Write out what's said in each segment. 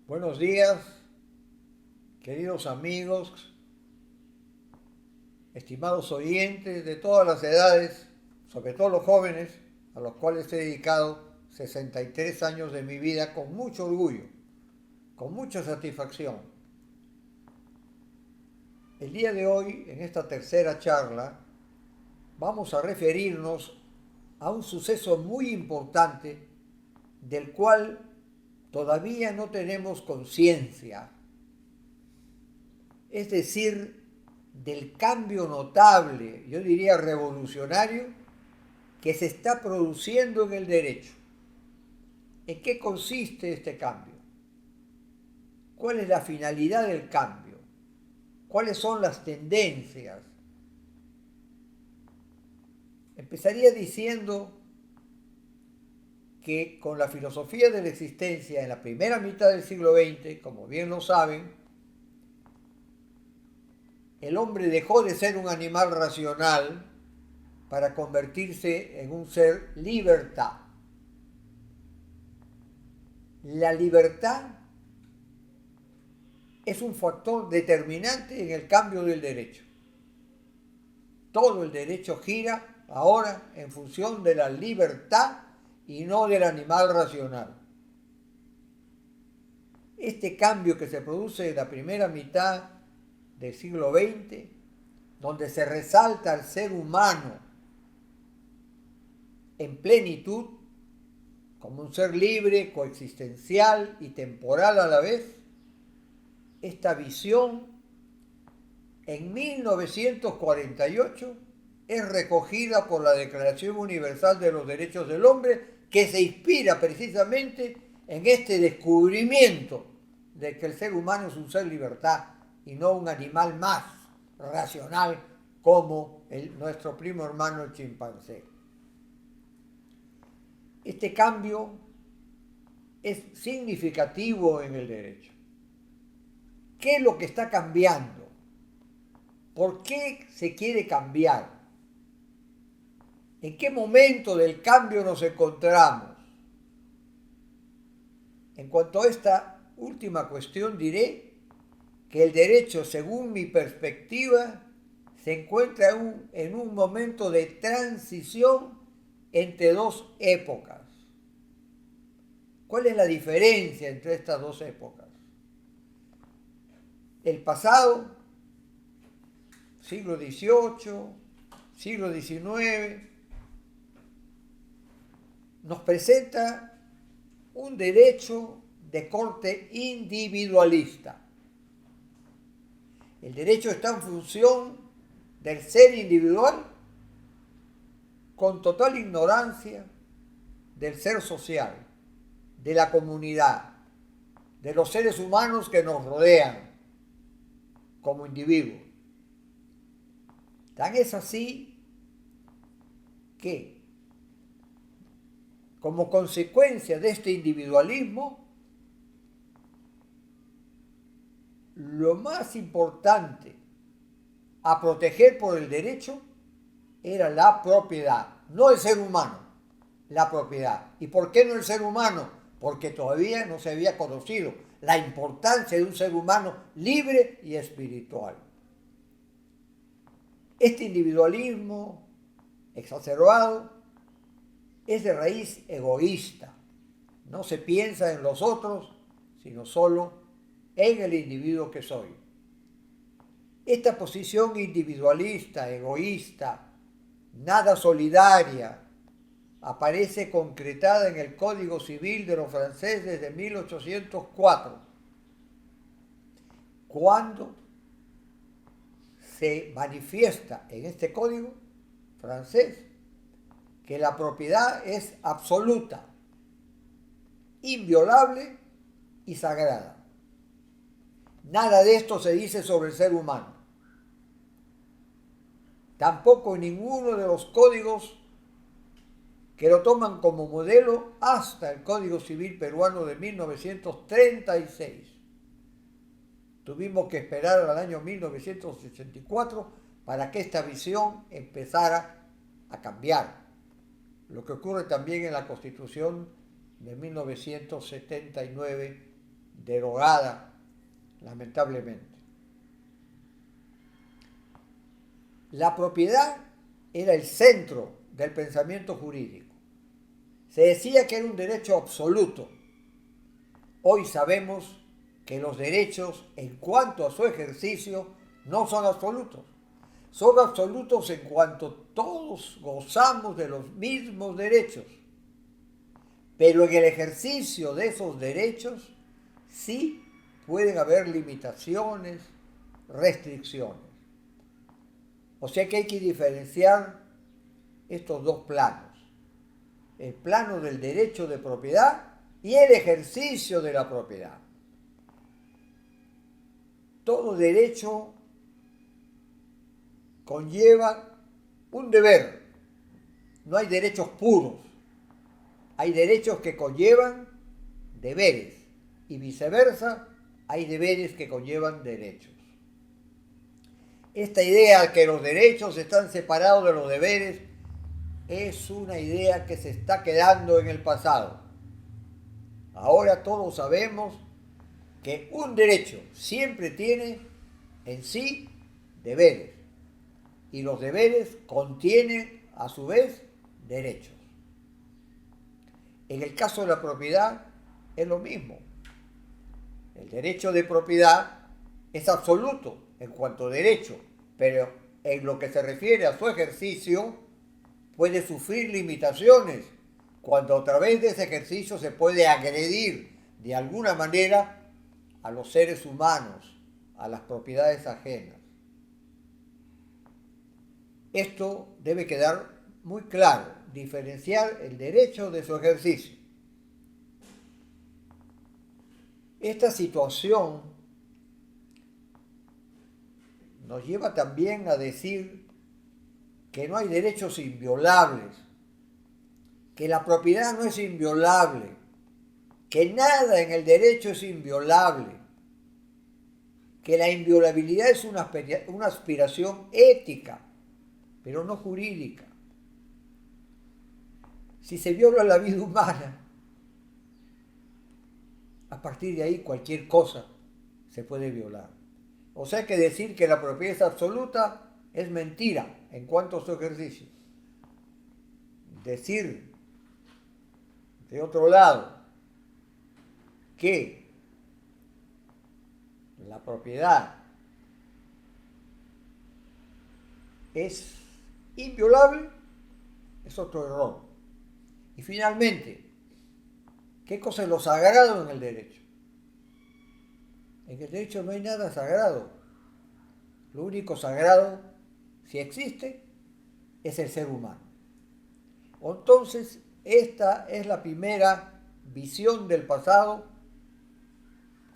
Buenos días, queridos amigos, estimados oyentes de todas las edades, sobre todo los jóvenes, a los cuales he dedicado 63 años de mi vida con mucho orgullo, con mucha satisfacción. El día de hoy, en esta tercera charla, vamos a referirnos a un suceso muy importante del cual todavía no tenemos conciencia, es decir, del cambio notable, yo diría revolucionario, que se está produciendo en el derecho. ¿En qué consiste este cambio? ¿Cuál es la finalidad del cambio? ¿Cuáles son las tendencias? Empezaría diciendo que con la filosofía de la existencia en la primera mitad del siglo XX, como bien lo saben, el hombre dejó de ser un animal racional para convertirse en un ser libertad. La libertad es un factor determinante en el cambio del derecho. Todo el derecho gira ahora en función de la libertad y no del animal racional. Este cambio que se produce en la primera mitad del siglo XX, donde se resalta al ser humano en plenitud, como un ser libre, coexistencial y temporal a la vez, esta visión en 1948 es recogida por la Declaración Universal de los Derechos del Hombre, que se inspira precisamente en este descubrimiento de que el ser humano es un ser libertad y no un animal más racional como nuestro primo hermano el chimpancé. Este cambio es significativo en el derecho. ¿Qué es lo que está cambiando? ¿Por qué se quiere cambiar? ¿En qué momento del cambio nos encontramos? En cuanto a esta última cuestión diré que el derecho, según mi perspectiva, se encuentra en un momento de transición entre dos épocas. ¿Cuál es la diferencia entre estas dos épocas? El pasado, siglo XVIII, siglo XIX, nos presenta un derecho de corte individualista. El derecho está en función del ser individual con total ignorancia del ser social, de la comunidad, de los seres humanos que nos rodean como individuos. Tan es así que, como consecuencia de este individualismo, lo más importante a proteger por el derecho era la propiedad, no el ser humano, la propiedad. ¿Y por qué no el ser humano? Porque todavía no se había conocido la importancia de un ser humano libre y espiritual. Este individualismo exacerbado es de raíz egoísta. No se piensa en los otros, sino solo en el individuo que soy. Esta posición individualista, egoísta, nada solidaria, aparece concretada en el Código Civil de los franceses de 1804, cuando se manifiesta en este código francés que la propiedad es absoluta, inviolable y sagrada. Nada de esto se dice sobre el ser humano. Tampoco en ninguno de los códigos que lo toman como modelo hasta el Código Civil peruano de 1936. Tuvimos que esperar al año 1984 para que esta visión empezara a cambiar. Lo que ocurre también en la Constitución de 1979 derogada, lamentablemente. La propiedad era el centro del pensamiento jurídico. Se decía que era un derecho absoluto. Hoy sabemos que los derechos, en cuanto a su ejercicio, no son absolutos. Son absolutos en cuanto todos gozamos de los mismos derechos. Pero en el ejercicio de esos derechos sí pueden haber limitaciones, restricciones. O sea que hay que diferenciar estos dos planos. El plano del derecho de propiedad y el ejercicio de la propiedad. Todo derecho conlleva un deber. No hay derechos puros. Hay derechos que conllevan deberes y viceversa, hay deberes que conllevan derechos. Esta idea que los derechos están separados de los deberes es una idea que se está quedando en el pasado. Ahora todos sabemos que un derecho siempre tiene en sí deberes y los deberes contienen a su vez derechos. En el caso de la propiedad es lo mismo. El derecho de propiedad es absoluto en cuanto a derecho, pero en lo que se refiere a su ejercicio puede sufrir limitaciones cuando a través de ese ejercicio se puede agredir de alguna manera a los seres humanos, a las propiedades ajenas. Esto debe quedar muy claro, diferenciar el derecho de su ejercicio. Esta situación nos lleva también a decir que no hay derechos inviolables, que la propiedad no es inviolable, que nada en el derecho es inviolable, que la inviolabilidad es una aspiración ética, pero no jurídica. Si se viola la vida humana, a partir de ahí cualquier cosa se puede violar. O sea que decir que la propiedad es absoluta es mentira en cuanto a su ejercicio. Decir, de otro lado, que la propiedad es inviolable es otro error. Y finalmente, ¿qué cosa es lo sagrado en el derecho? En el derecho no hay nada sagrado. Lo único sagrado, si existe, es el ser humano. Entonces, esta es la primera visión del pasado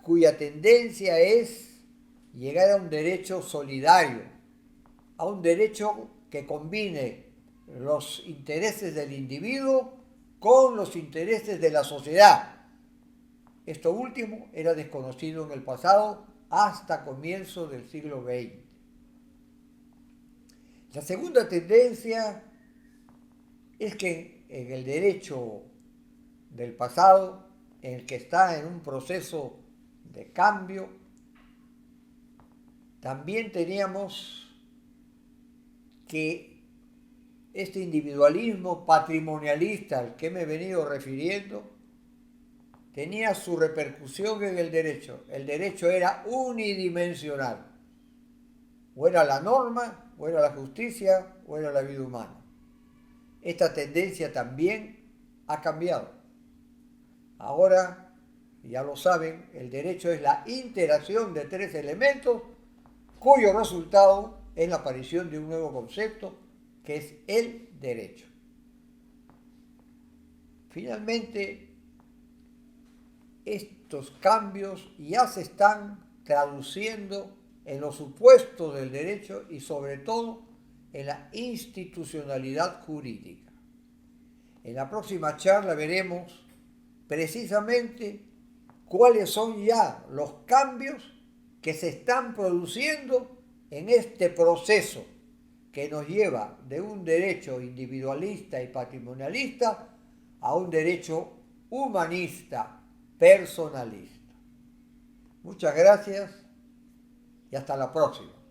cuya tendencia es llegar a un derecho solidario, a un derecho que combine los intereses del individuo con los intereses de la sociedad. Esto último era desconocido en el pasado hasta comienzos del siglo XX. La segunda tendencia es que en el derecho del pasado, en el que está en un proceso de cambio, también teníamos que este individualismo patrimonialista al que me he venido refiriendo tenía su repercusión en el derecho. El derecho era unidimensional. O era la norma, o era la justicia, o era la vida humana. Esta tendencia también ha cambiado. Ahora, ya lo saben, el derecho es la interacción de tres elementos cuyo resultado es la aparición de un nuevo concepto que es el derecho. Finalmente, estos cambios ya se están traduciendo en los supuestos del derecho y sobre todo en la institucionalidad jurídica. En la próxima charla veremos precisamente cuáles son ya los cambios que se están produciendo en este proceso que nos lleva de un derecho individualista y patrimonialista a un derecho humanista, personalista. Muchas gracias y hasta la próxima.